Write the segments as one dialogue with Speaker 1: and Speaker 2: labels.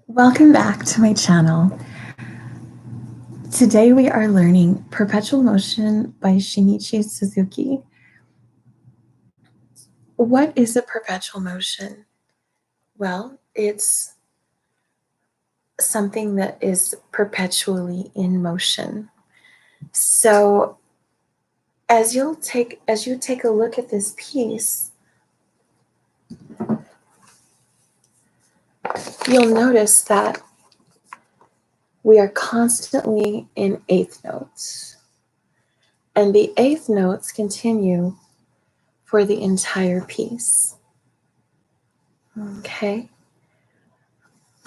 Speaker 1: Welcome back to my channel. Today we are learning Perpetual Motion by Shinichi Suzuki. What is a perpetual motion? Well, it's something that is perpetually in motion. So as you take a look at this piece, you'll notice that we are constantly in eighth notes. And the eighth notes continue for the entire piece. Okay?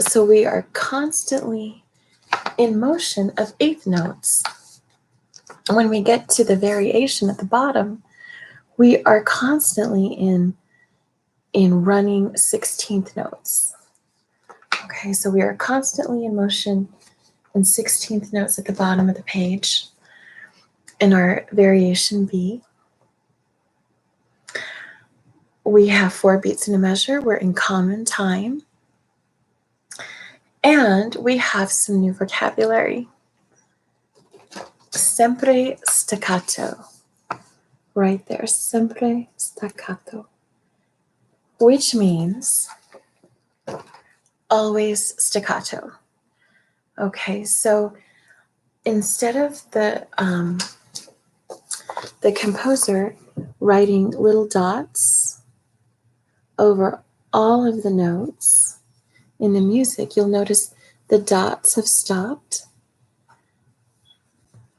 Speaker 1: So we are constantly in motion of eighth notes. When we get to the variation at the bottom, we are constantly in running 16th notes. Okay, so we are constantly in motion in 16th notes at the bottom of the page in our variation B. We have 4 beats in a measure. We're in common time. And we have some new vocabulary. Sempre staccato. Right there, sempre staccato. Which means always staccato. Okay, so instead of the composer writing little dots over all of the notes in the music, you'll notice the dots have stopped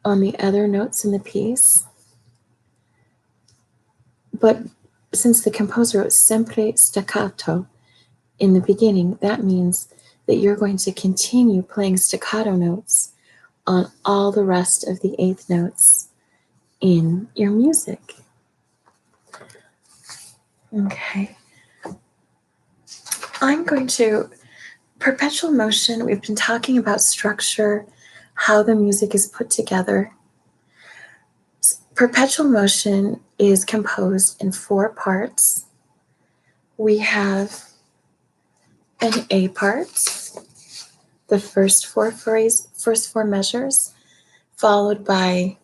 Speaker 1: on the other notes in the piece. But since the composer wrote sempre staccato in the beginning, that means that you're going to continue playing staccato notes on all the rest of the eighth notes in your music. Okay. I'm going to, perpetual motion, we've been talking about structure, how the music is put together. Perpetual motion is composed in 4 parts. We have an A part, the first four measures, followed by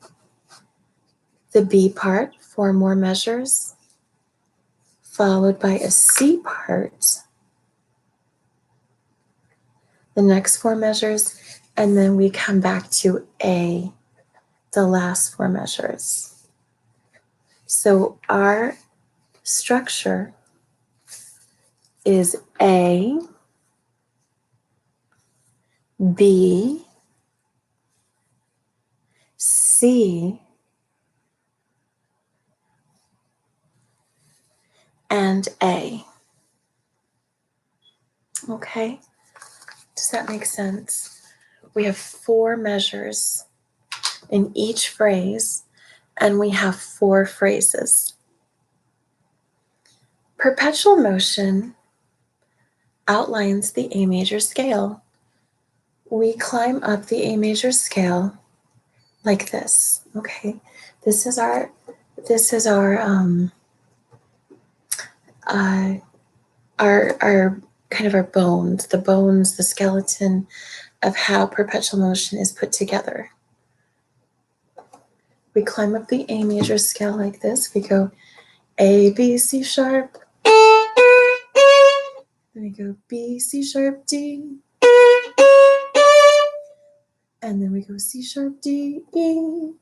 Speaker 1: the B part, 4 more measures, followed by a C part, the next 4 measures, and then we come back to A, the last 4 measures. So our structure is A, B, C, and A. Okay, does that make sense? We have 4 measures in each phrase, and we have 4 phrases. Perpetual motion outlines the A major scale. We climb up the A major scale like this. Okay, this is our kind of our bones, the skeleton of how perpetual motion is put together. We climb up the A major scale like this. We go A, B, C sharp. Then we go B, C sharp, D. And then we go C sharp, D, E.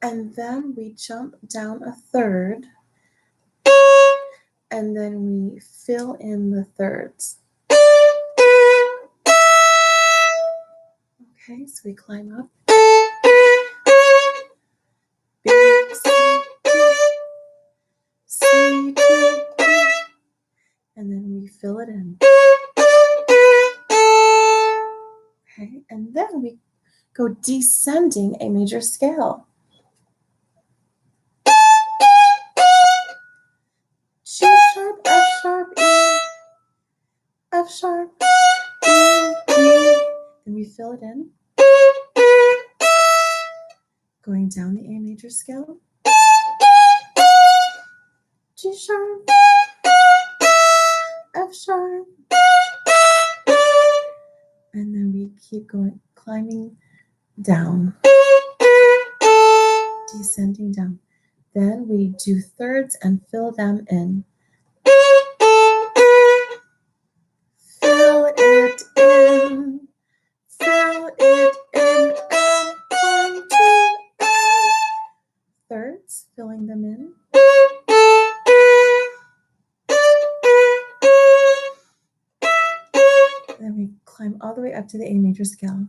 Speaker 1: And then we jump down a third. And then we fill in the thirds. Okay, so we climb up. B, C, D, C, D, D. And then we fill it in. Okay, and then we go descending a major scale. G sharp, F sharp, E, F sharp, E, E. Then we fill it in. Going down the A major scale. G sharp, F sharp, And then we keep going, climbing down, descending down. Then we do thirds and fill them in. Fill it in, fill it in, and climb to thirds, filling them in. Then we climb all the way up to the A major scale.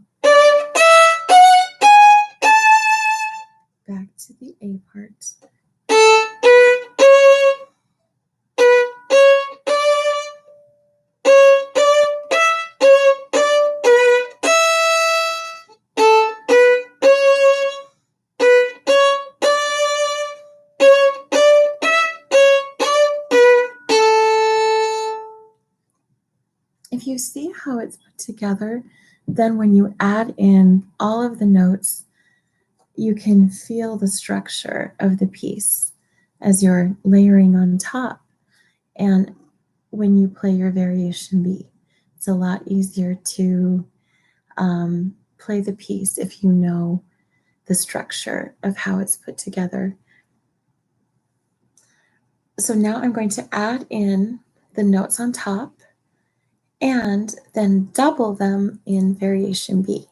Speaker 1: Back to the A part. If you see how it's put together, then when you add in all of the notes, you can feel the structure of the piece as you're layering on top. And when you play your variation B, it's a lot easier to play the piece if you know the structure of how it's put together. So now I'm going to add in the notes on top and then double them in variation B.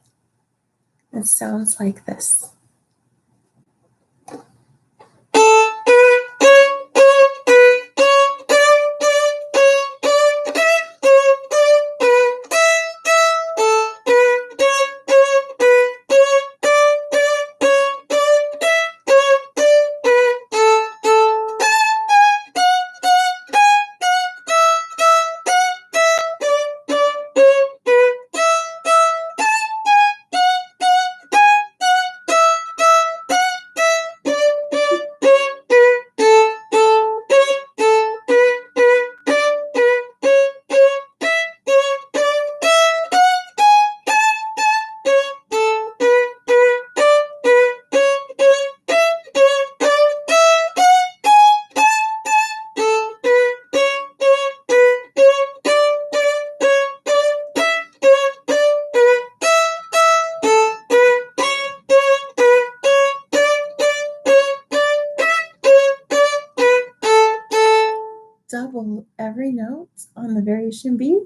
Speaker 1: It sounds like this. Double every note on the variation B.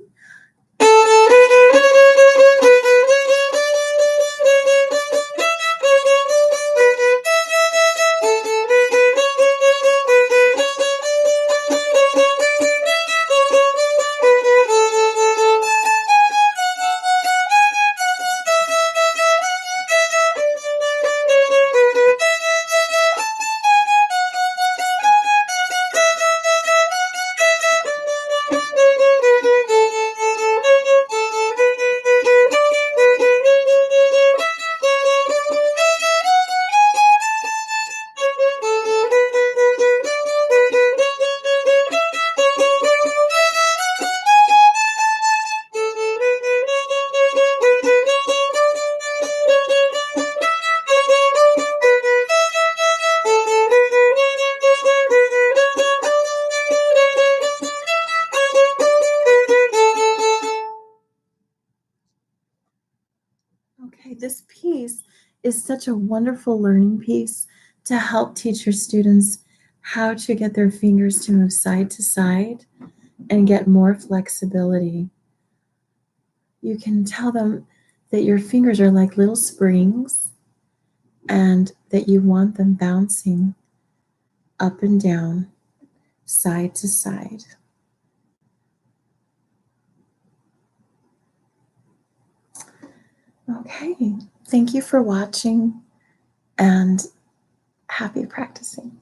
Speaker 1: Okay, this piece is such a wonderful learning piece to help teach your students how to get their fingers to move side to side and get more flexibility. You can tell them that your fingers are like little springs and that you want them bouncing up and down, side to side. Okay, thank you for watching and happy practicing.